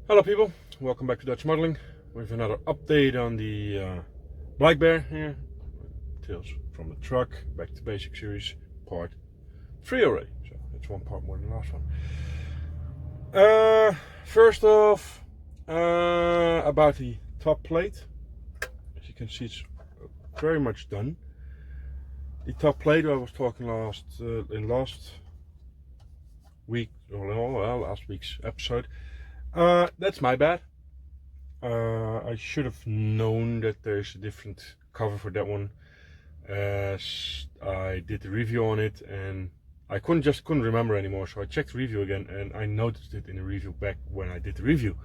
Hello people, welcome back to Dutch Modeling with another update on the Black Bear here. Tales from the Truck, Back to Basic series, part 3 already. So it's one part more than the last one. First off, about the top plate. As you can see, it's very much done. The top plate I was talking last week, or last week's episode. That's my bad. I should have known that there's a different cover for that one, as I did the review on it and I couldn't remember anymore, so I checked the review again and I noticed it in the review back when I did the review.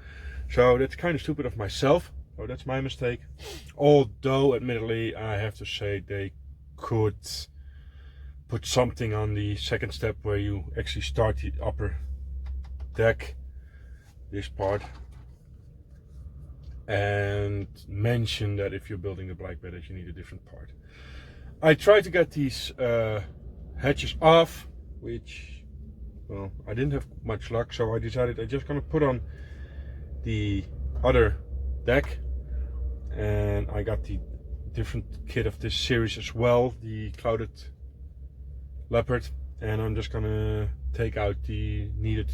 So that's kind of stupid of myself, so that's my mistake. Although admittedly I have to say they could put something on the second step where you actually start the upper deck, this part, and mention that if you're building a Black Bear that you need a different part. I tried to get these hatches off, which, well, I didn't have much luck, so I decided I'm just gonna put on the other deck, and I got the different kit of this series as well, the Clouded Leopard, and I'm just gonna take out the needed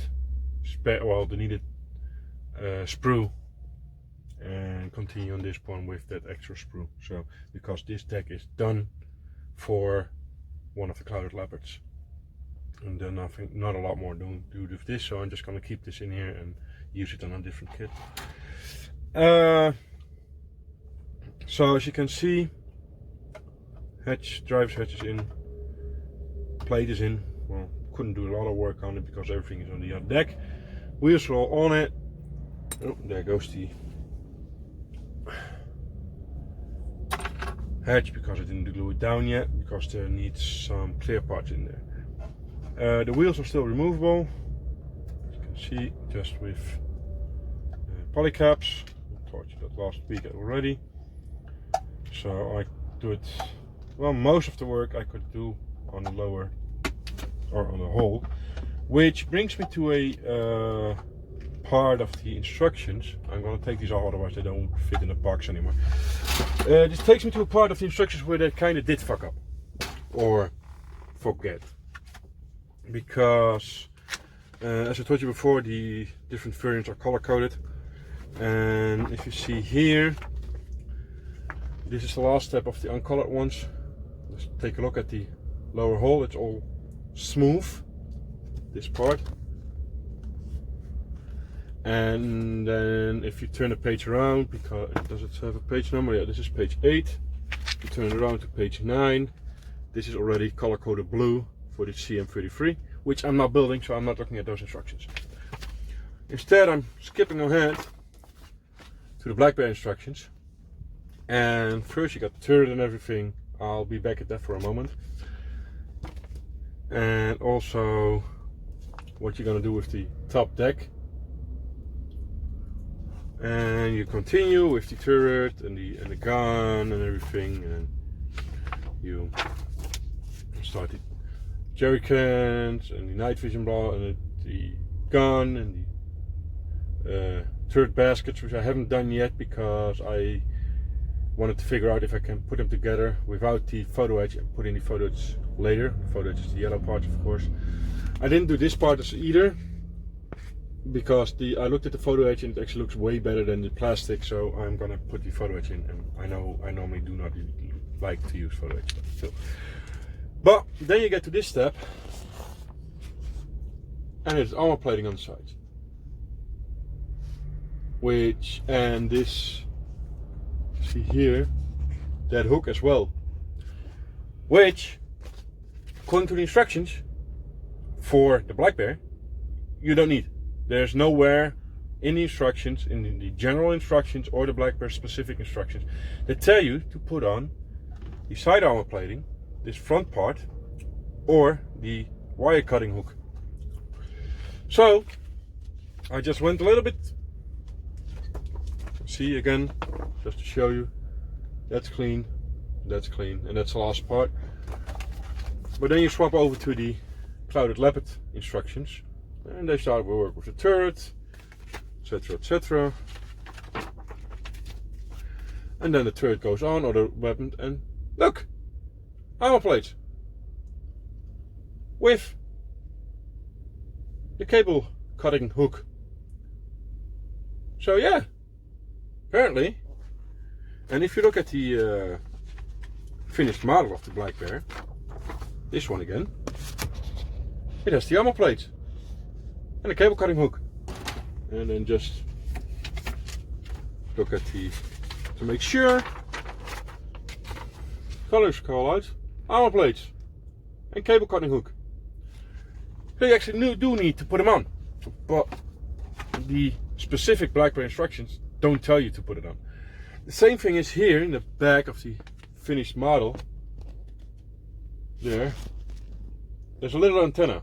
sprue and continue on this one with that extra sprue. So because this deck is done for one of the Clouded Leopards, and then not a lot more to do with this, so I'm just gonna keep this in here and use it on a different kit. So as you can see, driver's hatch is in, plate is in. Well, couldn't do a lot of work on it because everything is on the other deck. Wheels are all on it. Oh, there goes the hatch because I didn't glue it down yet, because there needs some clear parts in there. The wheels are still removable, as you can see, just with polycaps. I told you that last week already. So I do it, well, most of the work I could do on the lower, or on the hole, which brings me to a part of the instructions. I'm going to take these off, otherwise they don't fit in the box anymore. This takes me to a part of the instructions where they kind of did fuck up or forget, because as I told you before, the different variants are color coded, and if you see here, this is the last step of the uncolored ones. Let's take a look at the lower hole. It's all smooth, this part. And then if you turn the page around, because does it have a page number? Yeah, this is page 8. You turn it around to page 9. This is already color coded blue for the CM33, which I'm not building, so I'm not looking at those instructions. Instead, I'm skipping ahead to the Black Bear instructions. And first you got the turret and everything. I'll be back at that for a moment. And also what you're gonna do with the top deck. And you continue with the turret and the gun and everything, and you start the jerry cans and the night vision ball and the gun and the turret baskets, which I haven't done yet because I wanted to figure out if I can put them together without the photo edge and put in the photo edge later. The photo edge is the yellow part, of course. I didn't do this part either, because I looked at the photo edge and it actually looks way better than the plastic, so I'm gonna put the photo edge in. And I know I normally do not like to use photo edge, but still. But then you get to this step, and it's armor plating on the sides, and this, see here, that hook as well, which, according to the instructions for the Black Bear, you don't need. There's nowhere in the instructions, in the general instructions or the Black Bear specific instructions, that tell you to put on the side armor plating, this front part, or the wire cutting hook. So I just went a little bit, see again, just to show you, that's clean, and that's the last part. But then you swap over to the Clouded Leopard instructions, and they start work with the turret, etc, etc. And then the turret goes on, or the weapon, and look! Armor plates! With the cable cutting hook. So yeah, apparently. And if you look at the finished model of the Black Bear, this one again, it has the armor plate and a cable cutting hook. And then just look at the, to make sure, colors call out, armor plates and cable cutting hook. So you actually do need to put them on, but the specific Black Bear instructions don't tell you to put it on. The same thing is here in the back of the finished model. There's a little antenna,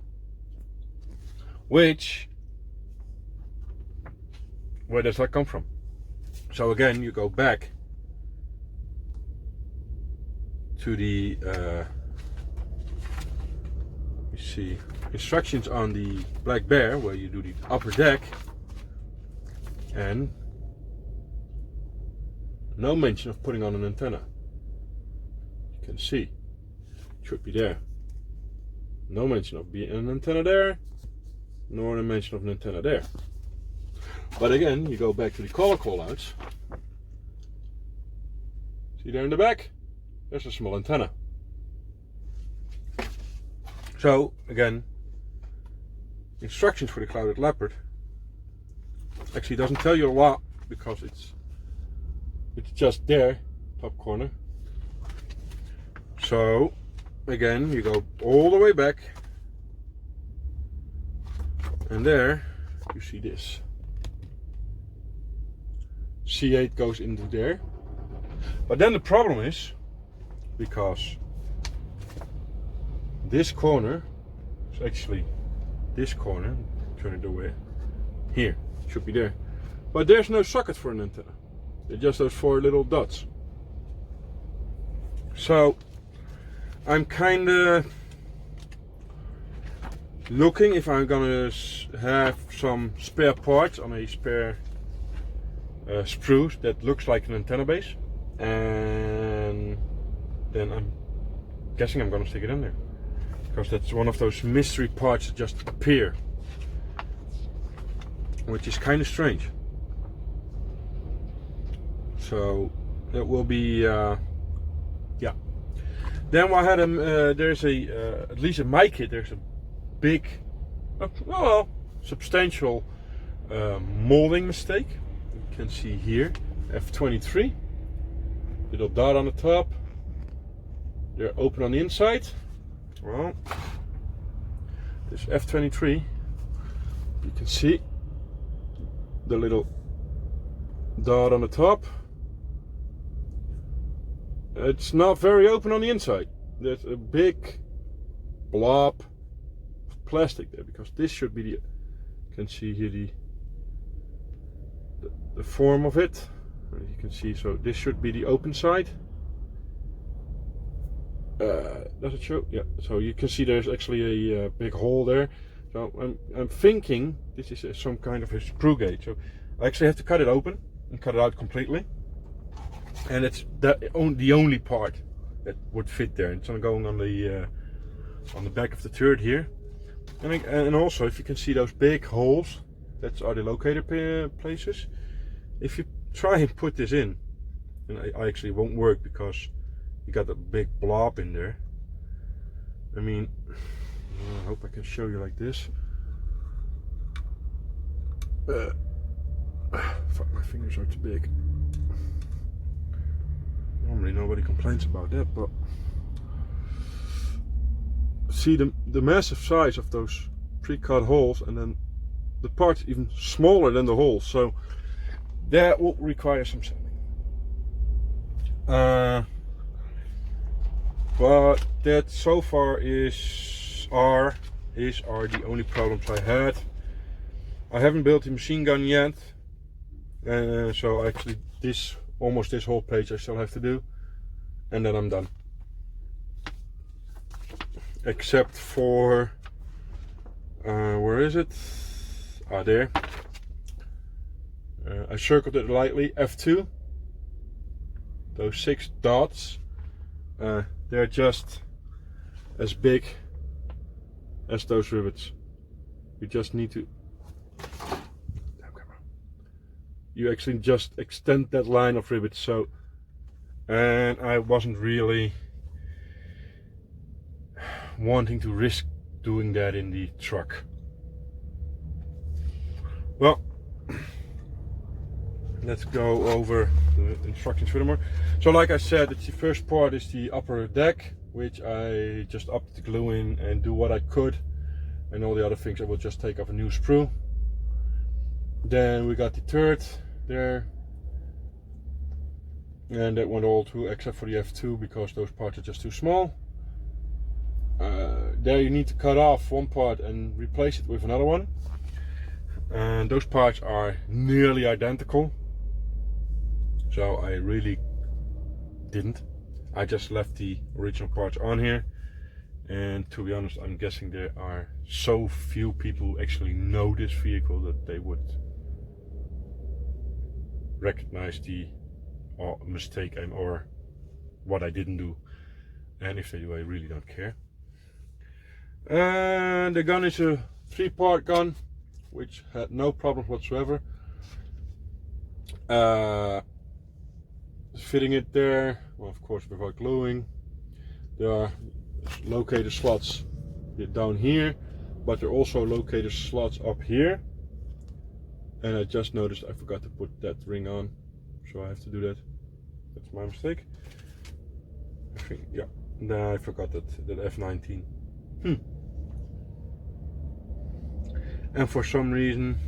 which, where does that come from? So again, you go back to the you see instructions on the Black Bear, where you do the upper deck, and no mention of putting on an antenna. You can see it should be there. No mention of being an antenna there, nor a mention of an antenna there. But again, you go back to the color callouts. See there in the back? There's a small antenna. So again, instructions for the Clouded Leopard actually doesn't tell you a lot, because it's just there, top corner. So again, you go all the way back, and there you see this. C8 goes into there. But then the problem is, because this corner is actually this corner, turn it away, here, should be there. But there's no socket for an antenna. They're just those 4 little dots. So I'm kinda looking if I'm gonna have some spare parts on a spare sprue that looks like an antenna base, and then I'm guessing I'm gonna stick it in there, because that's one of those mystery parts that just appear, which is kind of strange. So it will be yeah. Then I had there's a at least in my kit there's a big, well, substantial molding mistake. You can see here F23, little dot on the top. They're open on the inside. Well, this F23, you can see the little dot on the top. It's not very open on the inside. There's a big blob of plastic there, because this should be the, you can see here the form of it. You can see, so this should be the open side. Does it show? Yeah. So you can see there's actually a big hole there. So I'm thinking this is some kind of a screw gauge. So I actually have to cut it open and cut it out completely. And it's the only part that would fit there. It's going on the back of the turret here. And also, if you can see those big holes, that are the locator places. If you try and put this in, and I actually won't work, because you got a big blob in there. I mean, I hope I can show you like this. Fuck, my fingers are too big. Normally nobody complains about that, but see the massive size of those pre-cut holes, and then the parts even smaller than the holes, so that will require some sanding. But that so far are the only problems I had. I haven't built the machine gun yet, so actually almost this whole page I still have to do, and then I'm done. Except for where is it? There. I circled it lightly, F2. Those 6 dots, they're just as big as those rivets. You just need to, you actually just extend that line of rivets. So, and I wasn't really wanting to risk doing that in the truck. Well, let's go over the instructions furthermore. So like I said, the first part is the upper deck, which I just upped the glue in and do what I could, and all the other things I will just take off a new sprue. Then we got the turret there, and that went all through except for the F2 because those parts are just too small. There you need to cut off one part and replace it with another one, and those parts are nearly identical, so I really didn't. I just left the original parts on here, and to be honest, I'm guessing there are so few people who actually know this vehicle that they would recognize the mistake or what I didn't do, and if they do, I really don't care. And the gun is a 3-part gun, which had no problems whatsoever. Fitting it there, well, of course without gluing. There are locator slots down here, but there are also locator slots up here. And I just noticed I forgot to put that ring on, so I have to do that. That's my mistake. I think, yeah, no, I forgot that F19. And for some reason,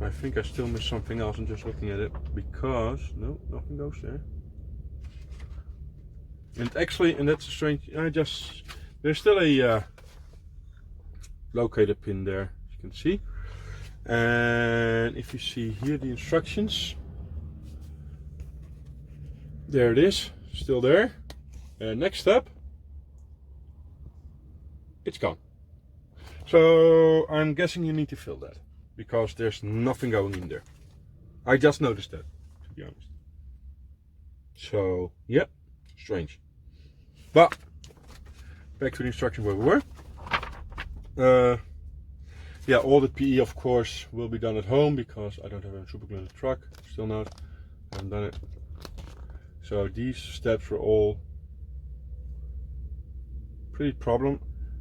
I think I still missed something else. I'm just looking at it because no, nothing goes there. And actually, and that's strange. There's still a locator pin there, as you can see. And if you see here the instructions, there it is, still there. And next step, it's gone. So I'm guessing you need to fill that because there's nothing going in there. I just noticed that, to be honest. So yeah, strange. But back to the instruction where we were. Yeah, all the PE of course will be done at home because I don't have a super glue in the truck. Still not. I haven't done it. So these steps were all pretty problem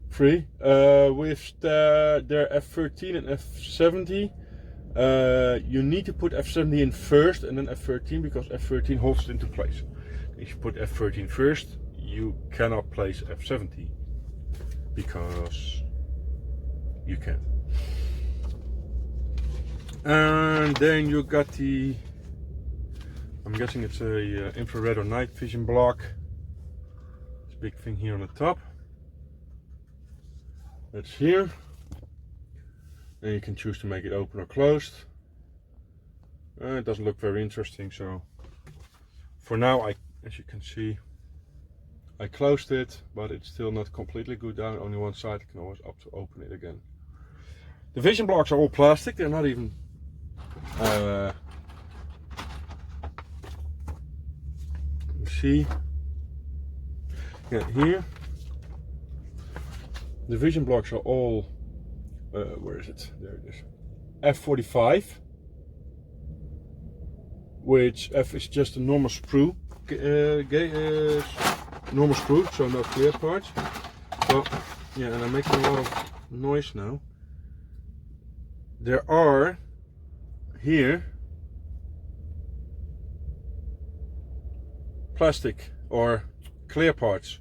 free. With their F13 and F70, you need to put F70 in first and then F13 because F13 holds it into place. If you put F13 first, you cannot place F70 because you can't. And then you got the, I'm guessing it's a infrared or night vision block. It's a big thing here on the top. That's here. And you can choose to make it open or closed. It doesn't look very interesting, so for now, as you can see, I closed it, but it's still not completely glued down. Only one side. I can always open it again. The vision blocks are all plastic. They're not even you see, yeah, here the vision blocks are all where is it? There it is. F45, which F is just a normal sprue, normal sprue, so no clear parts. So yeah, and I'm making a lot of noise now. There are here plastic or clear parts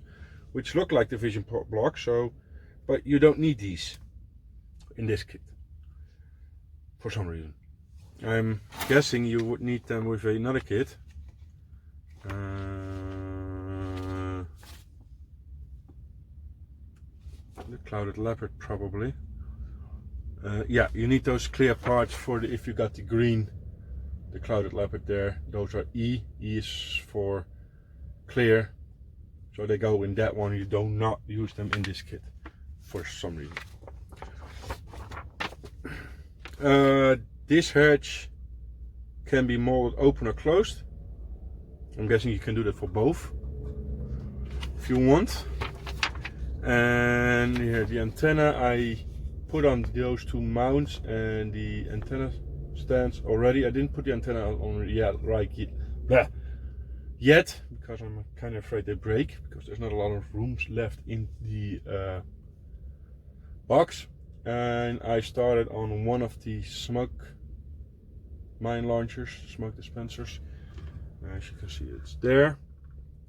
which look like the vision block, so but you don't need these in this kit for some reason. I'm guessing you would need them with another kit. The clouded leopard probably. Yeah, you need those clear parts for the, if you got the green, the clouded leopard there. Those are E. E is for clear, so they go in that one. You do not use them in this kit for some reason. this hatch can be molded open or closed. I'm guessing you can do that for both if you want. And here the antenna, I put on those two mounts and the antenna stands already. I didn't put the antenna on yet because I'm kind of afraid they break, because there's not a lot of rooms left in the box. And I started on one of the smoke mine launchers, smoke dispensers. As you can see, it's there,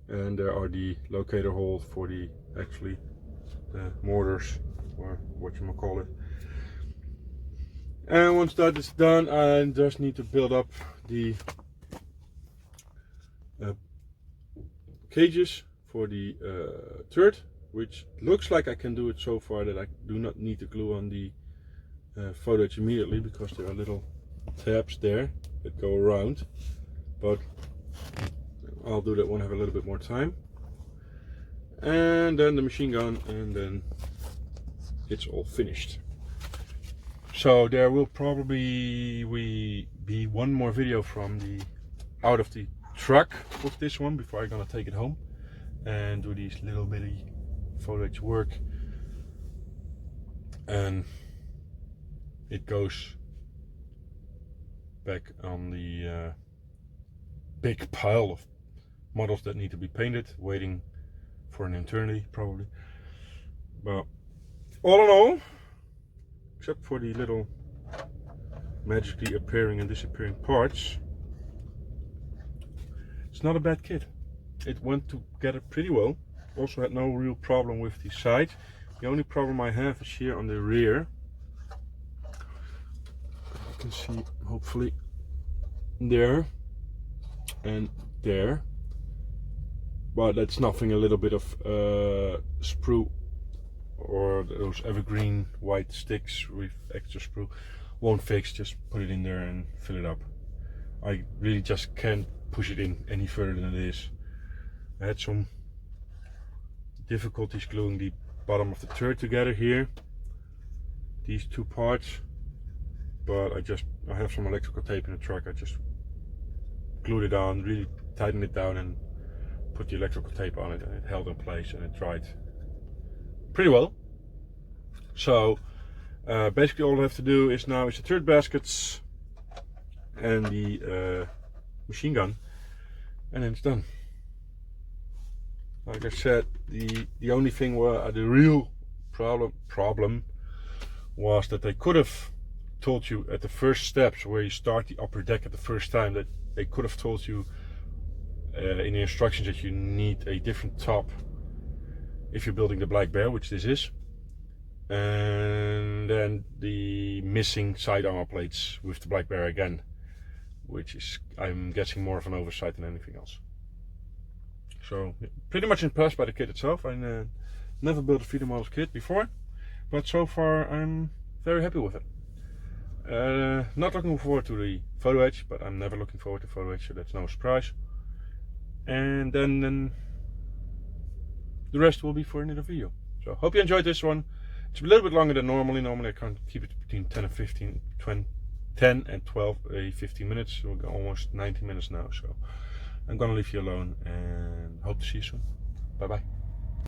and there are the locator holes for the mortars, or what you might call it. And once that is done, I just need to build up the cages for the turret, which looks like I can do it so far that I do not need to glue on the foliage immediately, because there are little tabs there that go around, but I'll do that when I have a little bit more time. And then the machine gun, and then it's all finished. So there will probably be one more video from the out of the truck with this one before I'm gonna take it home and do these little bitty foliage work. And it goes back on the big pile of models that need to be painted, waiting for an eternity probably. But all in all, except for the little magically appearing and disappearing parts, it's not a bad kit. It went together pretty well. Also had no real problem with the side. The only problem I have is here on the rear. You can see hopefully there and there, but that's nothing. A little bit of sprue or those evergreen white sticks with extra sprue won't fix. Just put it in there and fill it up. I really just can't push it in any further than it is. I had some difficulties gluing the bottom of the turret together here, these two parts, but I have some electrical tape in the truck. I just glued it on, really tightened it down, and put the electrical tape on it, and it held in place and it dried pretty well. So basically all I have to do is now is the turret baskets and the machine gun, and then it's done. Like I said, the only thing the real problem was that they could have told you at the first steps where you start the upper deck at the first time, that they could have told you in the instructions that you need a different top if you're building the Black Bear, which this is, and then the missing side armor plates with the Black Bear again, which is, I'm guessing, more of an oversight than anything else. So pretty much impressed by the kit itself. I never built a 3D models kit before, but so far I'm very happy with it. Not looking forward to the photo edge, but I'm never looking forward to photo edge, so that's no surprise. And then the rest will be for another video. So hope you enjoyed this one. It's a little bit longer than normally. Normally I can keep it between 10 and 12, 15 minutes. We're almost 19 minutes now, so I'm gonna leave you alone and hope to see you soon. Bye bye.